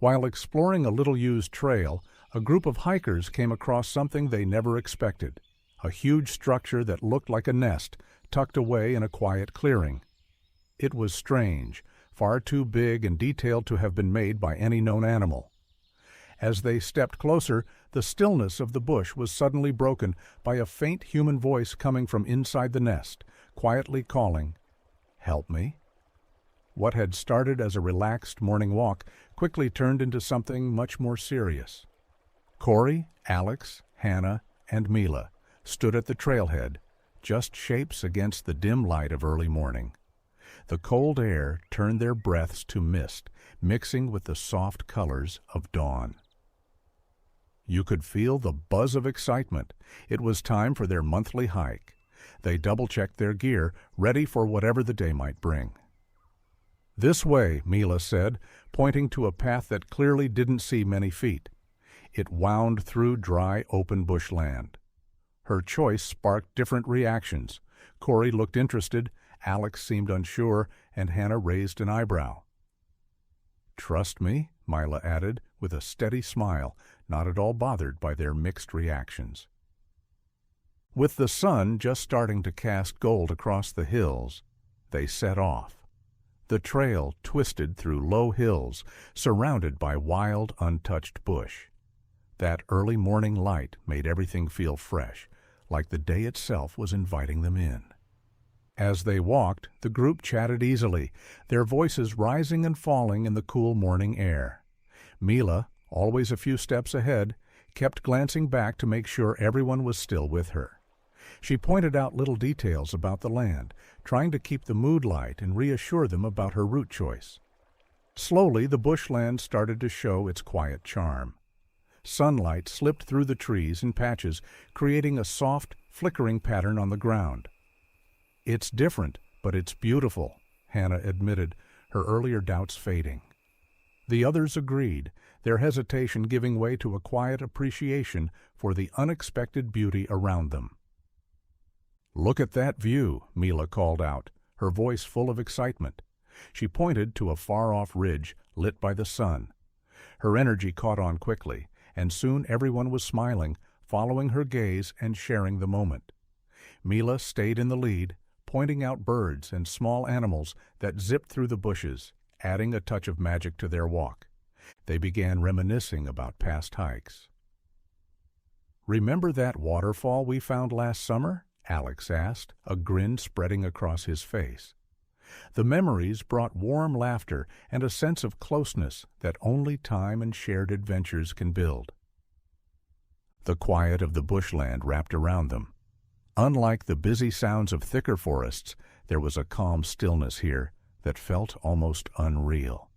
While exploring a little-used trail, a group of hikers came across something they never expected, a huge structure that looked like a nest tucked away in a quiet clearing. It was strange, far too big and detailed to have been made by any known animal. As they stepped closer, the stillness of the bush was suddenly broken by a faint human voice coming from inside the nest, quietly calling, "Help me." What had started as a relaxed morning walk quickly turned into something much more serious. Corey, Alex, Hannah, and Mila stood at the trailhead, just shapes against the dim light of early morning. The cold air turned their breaths to mist, mixing with the soft colors of dawn. You could feel the buzz of excitement. It was time for their monthly hike. They double-checked their gear, ready for whatever the day might bring. "This way," Mila said, pointing to a path that clearly didn't see many feet. It wound through dry, open bushland. Her choice sparked different reactions. Corey looked interested, Alex seemed unsure, and Hannah raised an eyebrow. "Trust me," Mila added, with a steady smile, not at all bothered by their mixed reactions. With the sun just starting to cast gold across the hills, they set off. The trail twisted through low hills, surrounded by wild, untouched bush. That early morning light made everything feel fresh, like the day itself was inviting them in. As they walked, the group chatted easily, their voices rising and falling in the cool morning air. Mila, always a few steps ahead, kept glancing back to make sure everyone was still with her. She pointed out little details about the land, trying to keep the mood light and reassure them about her route choice. Slowly, the bushland started to show its quiet charm. Sunlight slipped through the trees in patches, creating a soft, flickering pattern on the ground. "It's different, but it's beautiful," Hannah admitted, her earlier doubts fading. The others agreed, their hesitation giving way to a quiet appreciation for the unexpected beauty around them. "Look at that view," Mila called out, her voice full of excitement. She pointed to a far-off ridge lit by the sun. Her energy caught on quickly, and soon everyone was smiling, following her gaze and sharing the moment. Mila stayed in the lead, pointing out birds and small animals that zipped through the bushes, adding a touch of magic to their walk. They began reminiscing about past hikes. "Remember that waterfall we found last summer?" Alex asked, a grin spreading across his face. The memories brought warm laughter and a sense of closeness that only time and shared adventures can build. The quiet of the bushland wrapped around them. Unlike the busy sounds of thicker forests, there was a calm stillness here that felt almost unreal.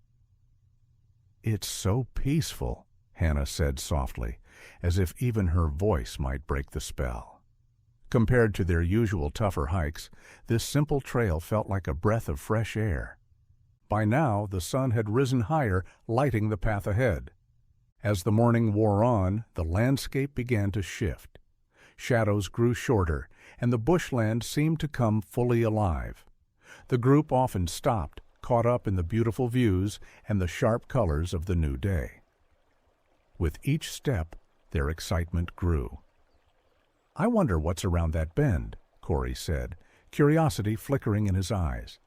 "It's so peaceful," Hannah said softly, as if even her voice might break the spell. Compared to their usual tougher hikes, this simple trail felt like a breath of fresh air. By now, the sun had risen higher, lighting the path ahead. As the morning wore on, the landscape began to shift. Shadows grew shorter, and the bushland seemed to come fully alive. The group often stopped, caught up in the beautiful views and the sharp colors of the new day. With each step, their excitement grew. "I wonder what's around that bend," Corey said, curiosity flickering in his eyes.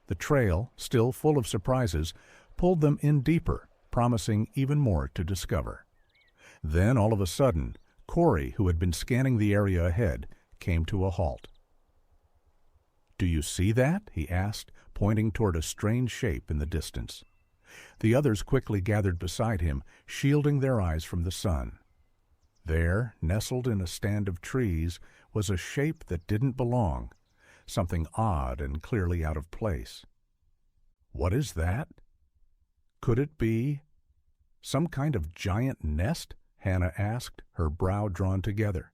The trail, still full of surprises, pulled them in deeper, promising even more to discover. Then, all of a sudden, Corey, who had been scanning the area ahead, came to a halt. "Do you see that?" he asked, pointing toward a strange shape in the distance. The others quickly gathered beside him, shielding their eyes from the sun. There, nestled in a stand of trees, was a shape that didn't belong, something odd and clearly out of place. "What is that?" "Could it be some kind of giant nest?" Hannah asked, her brow drawn together.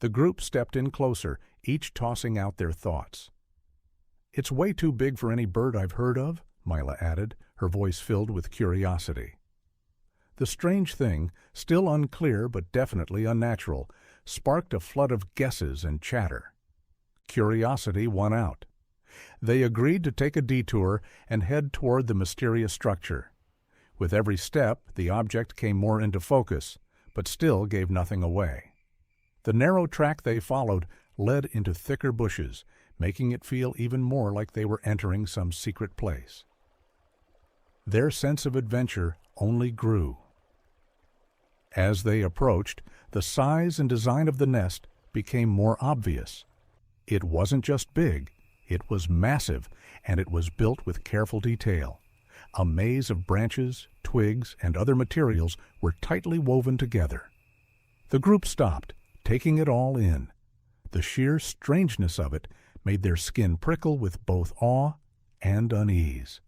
The group stepped in closer, each tossing out their thoughts. "It's way too big for any bird I've heard of," Mila added, her voice filled with curiosity. The strange thing, still unclear but definitely unnatural, sparked a flood of guesses and chatter. Curiosity won out. They agreed to take a detour and head toward the mysterious structure. With every step, the object came more into focus, but still gave nothing away. The narrow track they followed led into thicker bushes, making it feel even more like they were entering some secret place. Their sense of adventure only grew. As they approached, the size and design of the nest became more obvious. It wasn't just big, it was massive, and it was built with careful detail. A maze of branches, twigs, and other materials were tightly woven together. The group stopped, taking it all in. The sheer strangeness of it made their skin prickle with both awe and unease.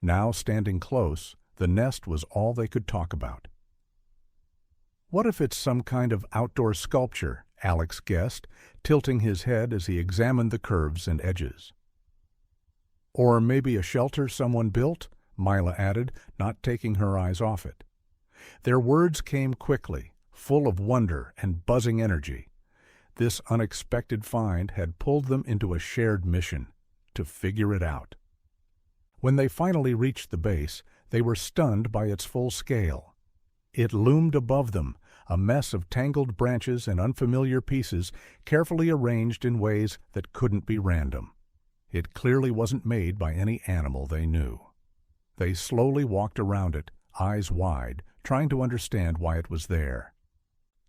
Now, standing close, the nest was all they could talk about. "What if it's some kind of outdoor sculpture?" Alex guessed, tilting his head as he examined the curves and edges. "Or maybe a shelter someone built?" Mila added, not taking her eyes off it. Their words came quickly, full of wonder and buzzing energy. This unexpected find had pulled them into a shared mission, to figure it out. When they finally reached the base, they were stunned by its full scale. It loomed above them, a mess of tangled branches and unfamiliar pieces carefully arranged in ways that couldn't be random. It clearly wasn't made by any animal they knew. They slowly walked around it, eyes wide, trying to understand why it was there.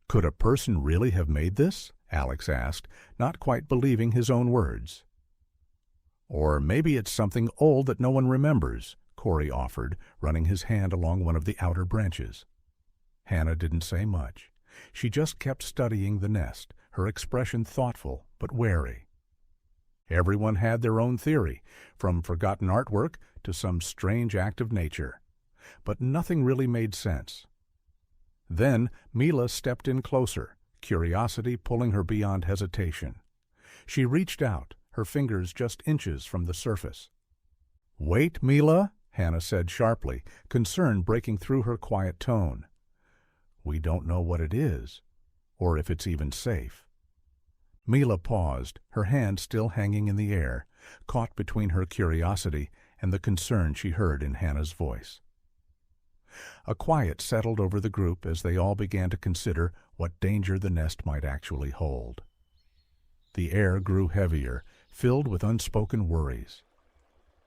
"Could a person really have made this?" Alex asked, not quite believing his own words. "Or maybe it's something old that no one remembers," Corey offered, running his hand along one of the outer branches. Hannah didn't say much. She just kept studying the nest, her expression thoughtful but wary. Everyone had their own theory, from forgotten artwork to some strange act of nature. But nothing really made sense. Then Mila stepped in closer, curiosity pulling her beyond hesitation. She reached out, her fingers just inches from the surface. "Wait, Mila," Hannah said sharply, concern breaking through her quiet tone. "We don't know what it is, or if it's even safe." Mila paused, her hand still hanging in the air, caught between her curiosity and the concern she heard in Hannah's voice. A quiet settled over the group as they all began to consider what danger the nest might actually hold. The air grew heavier, filled with unspoken worries.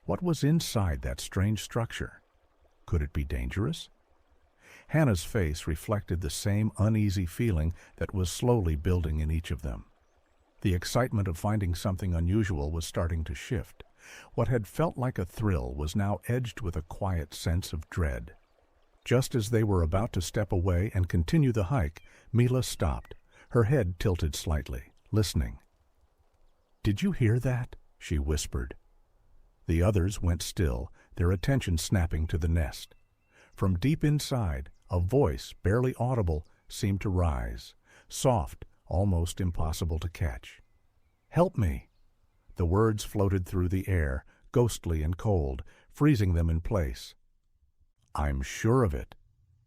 What was inside that strange structure? Could it be dangerous? Hannah's face reflected the same uneasy feeling that was slowly building in each of them. The excitement of finding something unusual was starting to shift. What had felt like a thrill was now edged with a quiet sense of dread. Just as they were about to step away and continue the hike, Mila stopped, her head tilted slightly, listening. "Did you hear that?" she whispered. The others went still, their attention snapping to the nest. From deep inside, a voice, barely audible, seemed to rise, soft, almost impossible to catch. "Help me!" The words floated through the air, ghostly and cold, freezing them in place. "I'm sure of it.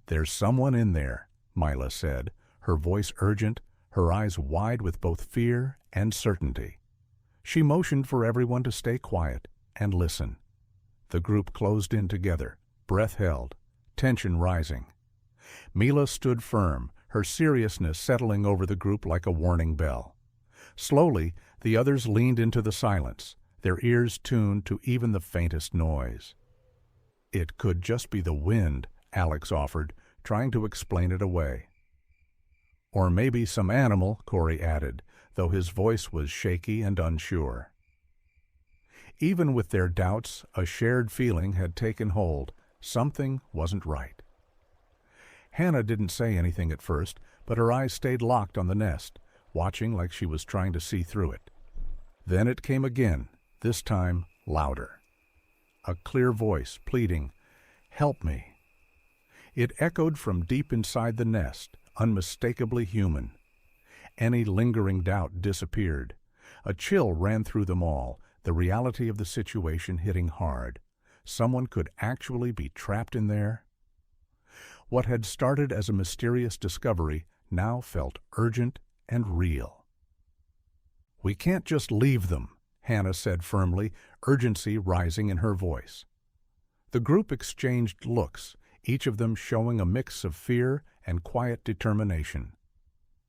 There's someone in there," Mila said, her voice urgent, her eyes wide with both fear and certainty. She motioned for everyone to stay quiet and listen. The group closed in together, breath held, tension rising. Mila stood firm, her seriousness settling over the group like a warning bell. Slowly, the others leaned into the silence, their ears tuned to even the faintest noise. "It could just be the wind," Alex offered, trying to explain it away. "Or maybe some animal," Corey added, though his voice was shaky and unsure. Even with their doubts, a shared feeling had taken hold. Something wasn't right. Hannah didn't say anything at first, but her eyes stayed locked on the nest, watching like she was trying to see through it. Then it came again, this time louder. A clear voice pleading, "Help me." It echoed from deep inside the nest, unmistakably human. Any lingering doubt disappeared. A chill ran through them all, the reality of the situation hitting hard. Someone could actually be trapped in there? What had started as a mysterious discovery now felt urgent and real. "We can't just leave them," Hannah said firmly, urgency rising in her voice. The group exchanged looks, each of them showing a mix of fear and quiet determination.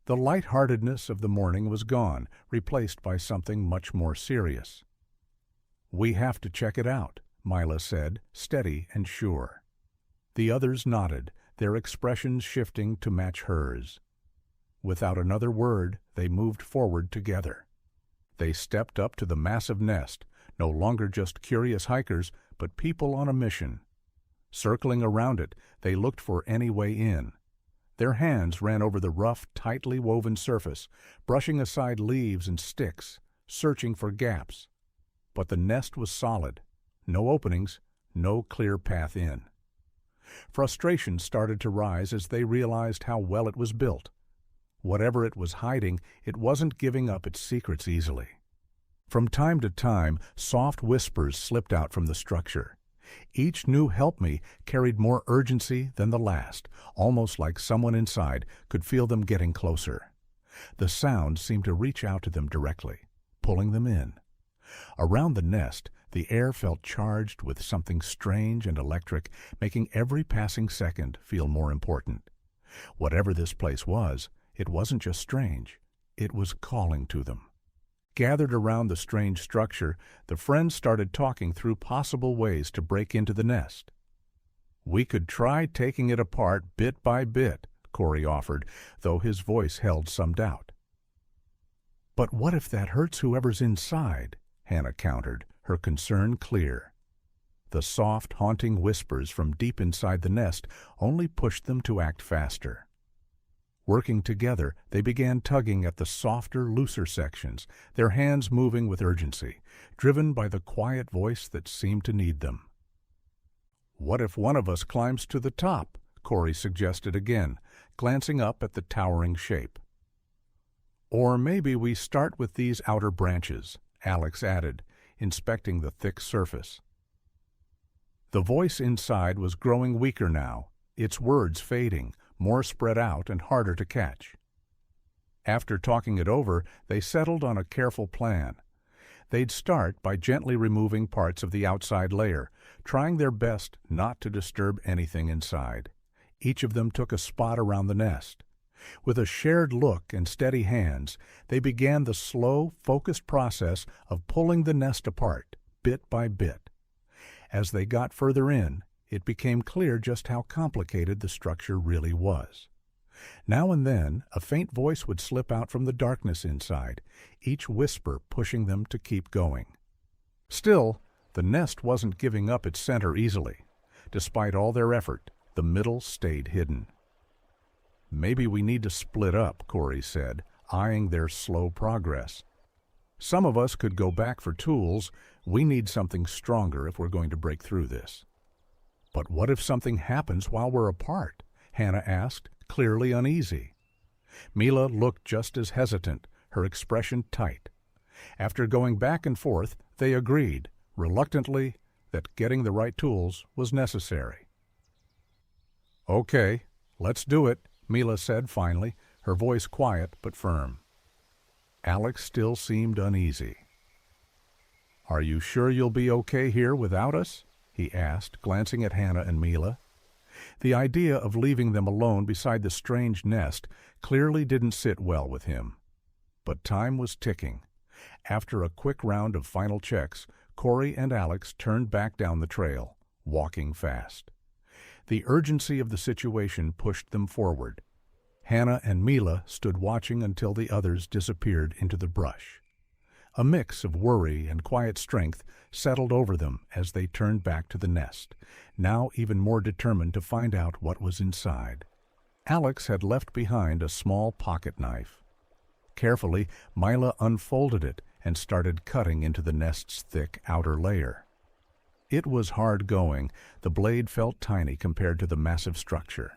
The lightheartedness of the morning was gone, replaced by something much more serious. "We have to check it out," Mila said, steady and sure. The others nodded, their expressions shifting to match hers. Without another word, they moved forward together. They stepped up to the massive nest, no longer just curious hikers, but people on a mission. Circling around it, they looked for any way in. Their hands ran over the rough, tightly woven surface, brushing aside leaves and sticks, searching for gaps. But the nest was solid. No openings, no clear path in. Frustration started to rise as they realized how well it was built. Whatever it was hiding, it wasn't giving up its secrets easily. From time to time, soft whispers slipped out from the structure. Each new "help me" carried more urgency than the last, almost like someone inside could feel them getting closer. The sound seemed to reach out to them directly, pulling them in. Around the nest, the air felt charged with something strange and electric, making every passing second feel more important. Whatever this place was, it wasn't just strange, it was calling to them. Gathered around the strange structure, the friends started talking through possible ways to break into the nest. "We could try taking it apart bit by bit," Corey offered, though his voice held some doubt. "But what if that hurts whoever's inside?" Hannah countered, her concern clear. The soft, haunting whispers from deep inside the nest only pushed them to act faster. Working together, they began tugging at the softer, looser sections, their hands moving with urgency, driven by the quiet voice that seemed to need them. "What if one of us climbs to the top?" Corey suggested again, glancing up at the towering shape. "Or maybe we start with these outer branches," Alex added, inspecting the thick surface. The voice inside was growing weaker now, its words fading, more spread out and harder to catch. After talking it over, they settled on a careful plan. They'd start by gently removing parts of the outside layer, trying their best not to disturb anything inside. Each of them took a spot around the nest. With a shared look and steady hands, they began the slow, focused process of pulling the nest apart, bit by bit. As they got further in, it became clear just how complicated the structure really was. Now and then, a faint voice would slip out from the darkness inside, each whisper pushing them to keep going. Still, the nest wasn't giving up its center easily. Despite all their effort, the middle stayed hidden. "Maybe we need to split up," Corey said, eyeing their slow progress. "Some of us could go back for tools. We need something stronger if we're going to break through this." "But what if something happens while we're apart?" Hannah asked, clearly uneasy. Mila looked just as hesitant, her expression tight. After going back and forth, they agreed, reluctantly, that getting the right tools was necessary. "Okay, let's do it," Mila said finally, her voice quiet but firm. Alex still seemed uneasy. "Are you sure you'll be okay here without us?" he asked, glancing at Hannah and Mila. The idea of leaving them alone beside the strange nest clearly didn't sit well with him. But time was ticking. After a quick round of final checks, Corey and Alex turned back down the trail, walking fast. The urgency of the situation pushed them forward. Hannah and Mila stood watching until the others disappeared into the brush. A mix of worry and quiet strength settled over them as they turned back to the nest, now even more determined to find out what was inside. Alex had left behind a small pocket knife. Carefully, Mila unfolded it and started cutting into the nest's thick outer layer. It was hard going. The blade felt tiny compared to the massive structure.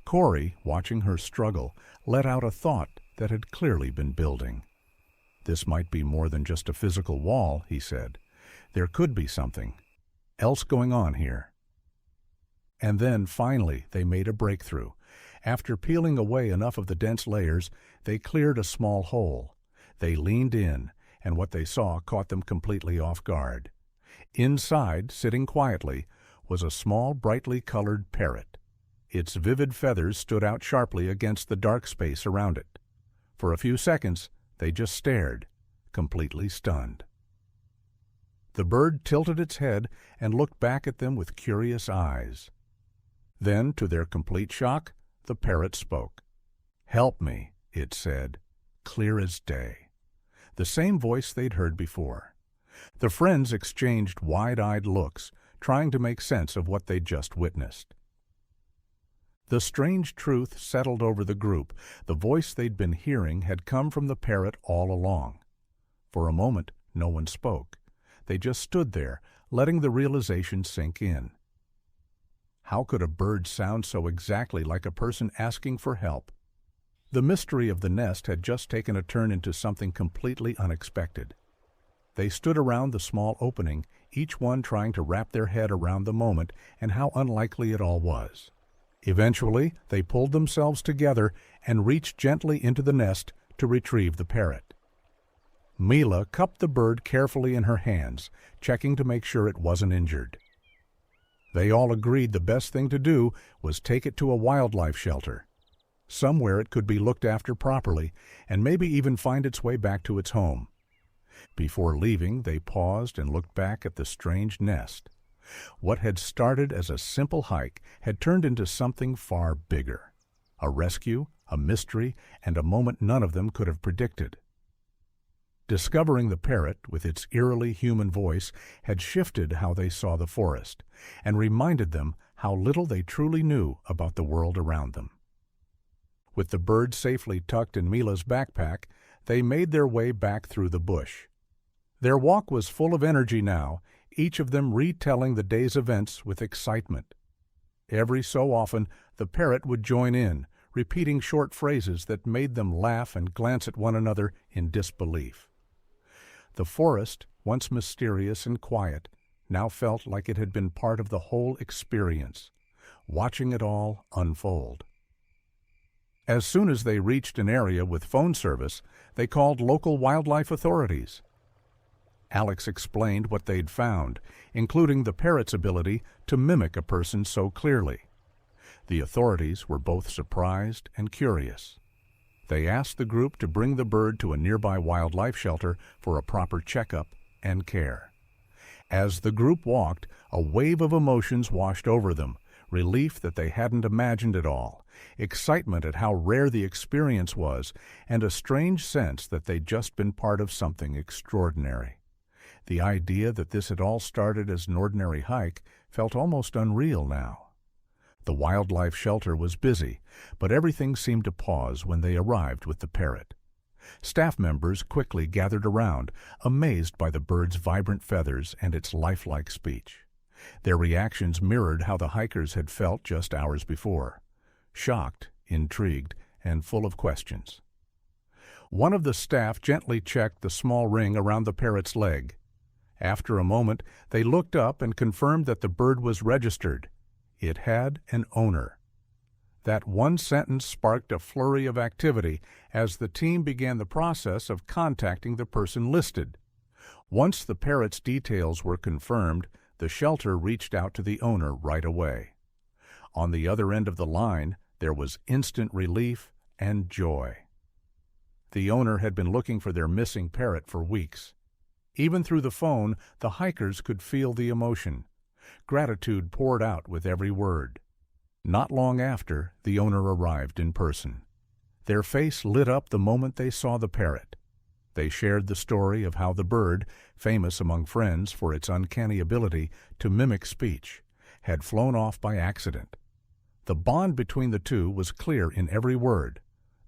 Corey, watching her struggle, let out a thought that had clearly been building. "This might be more than just a physical wall," he said. "There could be something else going on here." And then, finally, they made a breakthrough. After peeling away enough of the dense layers, they cleared a small hole. They leaned in, and what they saw caught them completely off guard. Inside, sitting quietly, was a small, brightly colored parrot. Its vivid feathers stood out sharply against the dark space around it. For a few seconds, they just stared, completely stunned. The bird tilted its head and looked back at them with curious eyes. Then, to their complete shock, the parrot spoke. "Help me," it said, clear as day. The same voice they'd heard before. The friends exchanged wide-eyed looks, trying to make sense of what they'd just witnessed. The strange truth settled over the group. The voice they'd been hearing had come from the parrot all along. For a moment, no one spoke. They just stood there, letting the realization sink in. How could a bird sound so exactly like a person asking for help? The mystery of the nest had just taken a turn into something completely unexpected. They stood around the small opening, each one trying to wrap their head around the moment and how unlikely it all was. Eventually, they pulled themselves together and reached gently into the nest to retrieve the parrot. Mila cupped the bird carefully in her hands, checking to make sure it wasn't injured. They all agreed the best thing to do was take it to a wildlife shelter. Somewhere it could be looked after properly and maybe even find its way back to its home. Before leaving, they paused and looked back at the strange nest. What had started as a simple hike had turned into something far bigger. A rescue, a mystery, and a moment none of them could have predicted. Discovering the parrot, with its eerily human voice, had shifted how they saw the forest, and reminded them how little they truly knew about the world around them. With the bird safely tucked in Mila's backpack, they made their way back through the bush. Their walk was full of energy now, each of them retelling the day's events with excitement. Every so often, the parrot would join in, repeating short phrases that made them laugh and glance at one another in disbelief. The forest, once mysterious and quiet, now felt like it had been part of the whole experience, watching it all unfold. As soon as they reached an area with phone service, they called local wildlife authorities. Alex explained what they'd found, including the parrot's ability to mimic a person so clearly. The authorities were both surprised and curious. They asked the group to bring the bird to a nearby wildlife shelter for a proper checkup and care. As the group walked, a wave of emotions washed over them, relief that they hadn't imagined at all, excitement at how rare the experience was, and a strange sense that they'd just been part of something extraordinary. The idea that this had all started as an ordinary hike felt almost unreal now. The wildlife shelter was busy, but everything seemed to pause when they arrived with the parrot. Staff members quickly gathered around, amazed by the bird's vibrant feathers and its lifelike speech. Their reactions mirrored how the hikers had felt just hours before, shocked, intrigued, and full of questions. One of the staff gently checked the small ring around the parrot's leg. After a moment, they looked up and confirmed that the bird was registered. It had an owner. That one sentence sparked a flurry of activity as the team began the process of contacting the person listed. Once the parrot's details were confirmed, the shelter reached out to the owner right away. On the other end of the line, there was instant relief and joy. The owner had been looking for their missing parrot for weeks. Even through the phone, the hikers could feel the emotion. Gratitude poured out with every word. Not long after, the owner arrived in person. Their face lit up the moment they saw the parrot. They shared the story of how the bird, famous among friends for its uncanny ability to mimic speech, had flown off by accident. The bond between the two was clear in every word.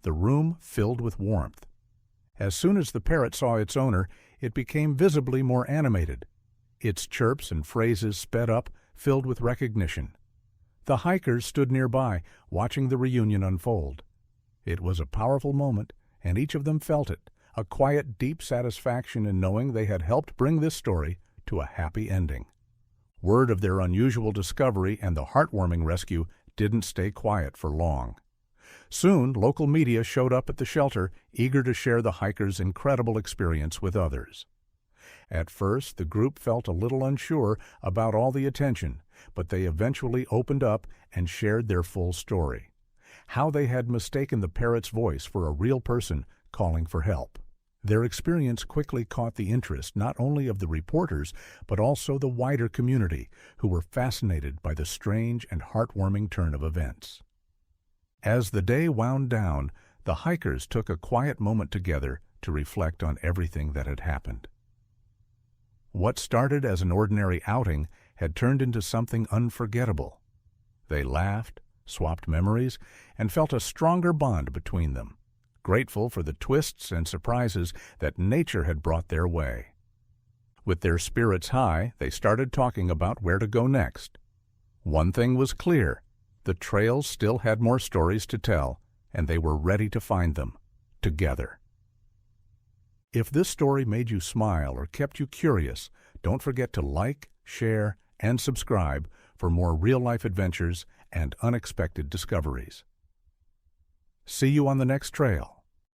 The room filled with warmth. As soon as the parrot saw its owner, it became visibly more animated. Its chirps and phrases sped up, filled with recognition. The hikers stood nearby, watching the reunion unfold. It was a powerful moment, and each of them felt it, a quiet, deep satisfaction in knowing they had helped bring this story to a happy ending. Word of their unusual discovery and the heartwarming rescue didn't stay quiet for long. Soon, local media showed up at the shelter, eager to share the hikers' incredible experience with others. At first, the group felt a little unsure about all the attention, but they eventually opened up and shared their full story. How they had mistaken the parrot's voice for a real person calling for help. Their experience quickly caught the interest not only of the reporters, but also the wider community, who were fascinated by the strange and heartwarming turn of events. As the day wound down, the hikers took a quiet moment together to reflect on everything that had happened. What started as an ordinary outing had turned into something unforgettable. They laughed, swapped memories, and felt a stronger bond between them, grateful for the twists and surprises that nature had brought their way. With their spirits high, they started talking about where to go next. One thing was clear: the trails still had more stories to tell, and they were ready to find them, together. If this story made you smile or kept you curious, don't forget to like, share, and subscribe for more real-life adventures and unexpected discoveries. See you on the next trail.